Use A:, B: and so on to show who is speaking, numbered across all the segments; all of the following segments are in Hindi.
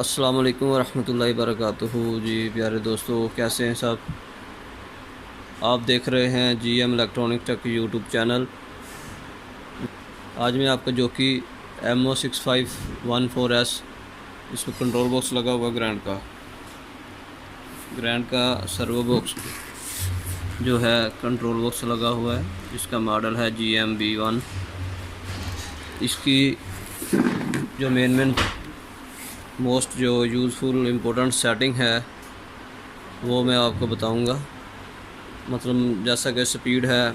A: अस्सलाम वालेकुम वरहमतुल्लाहि वबरकातुहू। जी प्यारे दोस्तों, कैसे हैं सब। आप देख रहे हैं GM electronic take YouTube channel. आज मैं आपका जो कि MO6514S, इसमें कंट्रोल बॉक्स लगा हुआ ग्रैंड का सर्वो बॉक्स जो है कंट्रोल बॉक्स लगा हुआ है। इसका मॉडल है GM-B1। इसकी जो मेन मोस्ट जो यूज़फुल इम्पोर्टेंट सेटिंग है वो मैं आपको बताऊंगा। मतलब जैसा कि स्पीड है,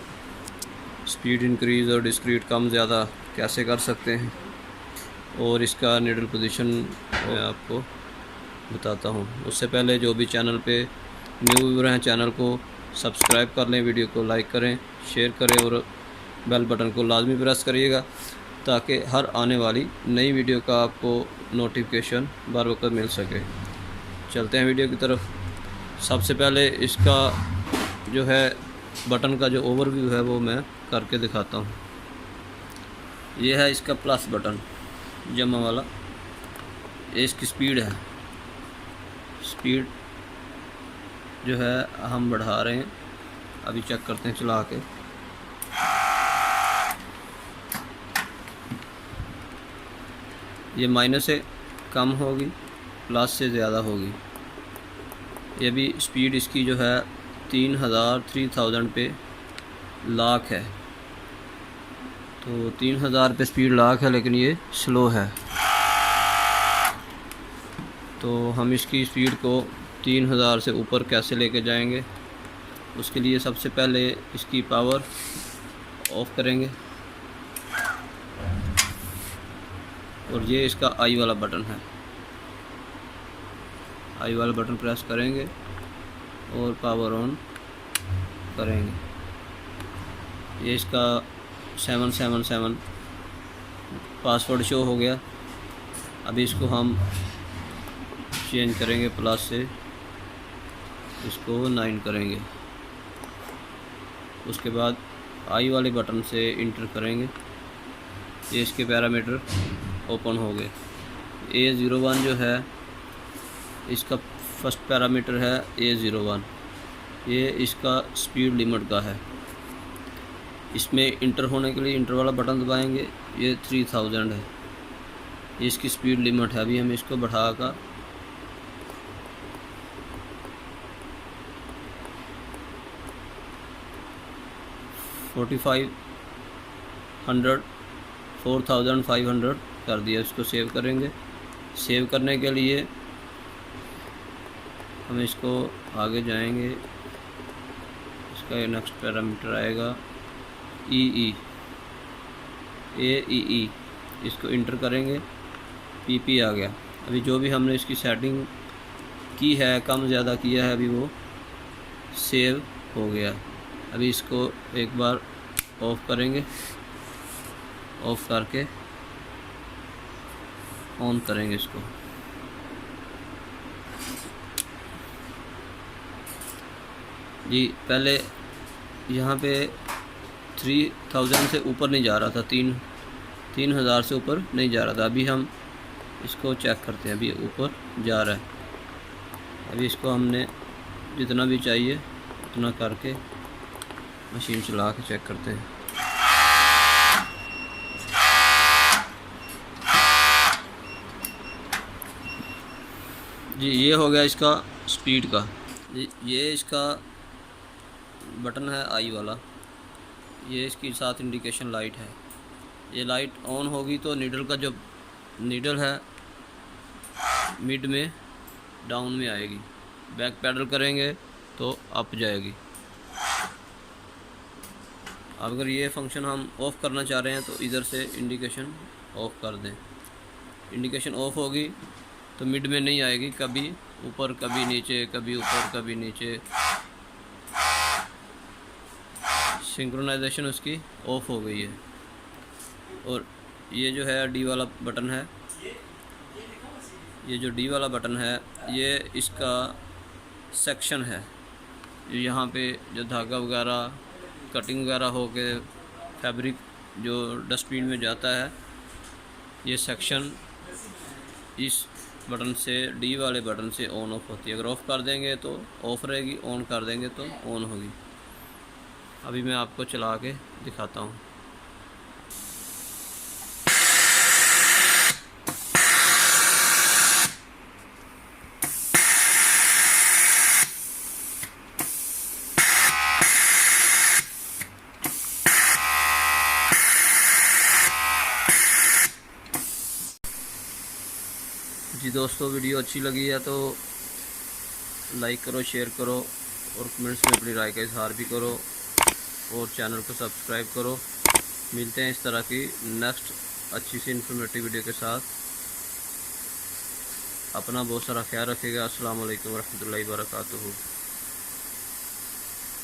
A: स्पीड इंक्रीज़ और डिस्क्रीट कम ज़्यादा कैसे कर सकते हैं, और इसका नीडल पोजीशन मैं आपको बताता हूँ। उससे पहले जो भी चैनल पे न्यू व्यूअर हैं, चैनल को सब्सक्राइब कर लें, वीडियो को लाइक करें, शेयर करें और बेल बटन को लाजमी प्रेस करिएगा ताकि हर आने वाली नई वीडियो का आपको नोटिफिकेशन बर वक्त मिल सके। चलते हैं वीडियो की तरफ। सबसे पहले इसका जो है बटन का जो ओवरव्यू है वो मैं करके दिखाता हूँ। ये है इसका प्लस बटन जमा वाला, ये इसकी स्पीड है। स्पीड जो है हम बढ़ा रहे हैं, अभी चेक करते हैं चला के। ये माइनस से कम होगी, प्लस से ज़्यादा होगी। ये भी स्पीड इसकी जो है 3000 पे लाख है, तो 3000 पे स्पीड लाख है, लेकिन ये स्लो है। तो हम इसकी स्पीड को 3000 से ऊपर कैसे लेके जाएंगे, उसके लिए सबसे पहले इसकी पावर ऑफ करेंगे और ये इसका आई वाला बटन है। आई वाला बटन प्रेस करेंगे और पावर ऑन करेंगे। ये इसका 777 पासवर्ड शो हो गया। अभी इसको हम चेंज करेंगे, प्लस से इसको 9 करेंगे। उसके बाद आई वाले बटन से इंटर करेंगे। ये इसके पैरामीटर ओपन हो गए। A01 जो है इसका फर्स्ट पैरामीटर है A01। ये इसका स्पीड लिमिट का है। इसमें इंटर होने के लिए इंटर वाला बटन दबाएंगे। ये 3000 है, ये इसकी स्पीड लिमिट है। अभी हम इसको बढ़ा कर 4500 कर दिया। इसको सेव करेंगे। सेव करने के लिए हम इसको आगे जाएंगे। इसका नेक्स्ट पैरामीटर आएगा AEE। इसको इंटर करेंगे, PP आ गया। अभी जो भी हमने इसकी सेटिंग की है, कम ज़्यादा किया है, अभी वो सेव हो गया। अभी इसको एक बार ऑफ करेंगे, ऑफ करके ऑन करेंगे इसको। जी पहले यहाँ पे 3000 से ऊपर नहीं जा रहा था, 3000 से ऊपर नहीं जा रहा था। अभी हम इसको चेक करते हैं, अभी ऊपर जा रहा है। अभी इसको हमने जितना भी चाहिए उतना करके मशीन चला के चेक करते हैं। जी ये हो गया इसका स्पीड का। ये इसका बटन है आई वाला। ये इसकी साथ इंडिकेशन लाइट है। ये लाइट ऑन होगी तो नीडल का जो नीडल है मिड में डाउन में आएगी। बैक पैडल करेंगे तो अप जाएगी। अगर ये फंक्शन हम ऑफ़ करना चाह रहे हैं तो इधर से इंडिकेशन ऑफ़ कर दें। इंडिकेशन ऑफ होगी तो मिड में नहीं आएगी, कभी ऊपर कभी नीचे, कभी ऊपर कभी नीचे। सिंक्रोनाइजेशन उसकी ऑफ हो गई है। और ये जो है डी वाला बटन है, ये जो डी वाला बटन है ये इसका सेक्शन है। यहाँ पे जो धागा वगैरह कटिंग वगैरह हो के फैब्रिक जो डस्टबिन में जाता है, ये सेक्शन इस बटन से, डी वाले बटन से ऑन ऑफ होती है। अगर ऑफ़ कर देंगे तो ऑफ़ रहेगी, ऑन कर देंगे तो ऑन होगी। अभी मैं आपको चला के दिखाता हूँ। जी दोस्तों, वीडियो अच्छी लगी है तो लाइक करो, शेयर करो और कमेंट्स में अपनी राय का इजहार भी करो और चैनल को सब्सक्राइब करो। मिलते हैं इस तरह की नेक्स्ट अच्छी सी इन्फॉर्मेटिव वीडियो के साथ। अपना बहुत सारा ख्याल रखिएगा। अस्सलाम वालेकुम रहमतुल्लाहि व बरकातुहू।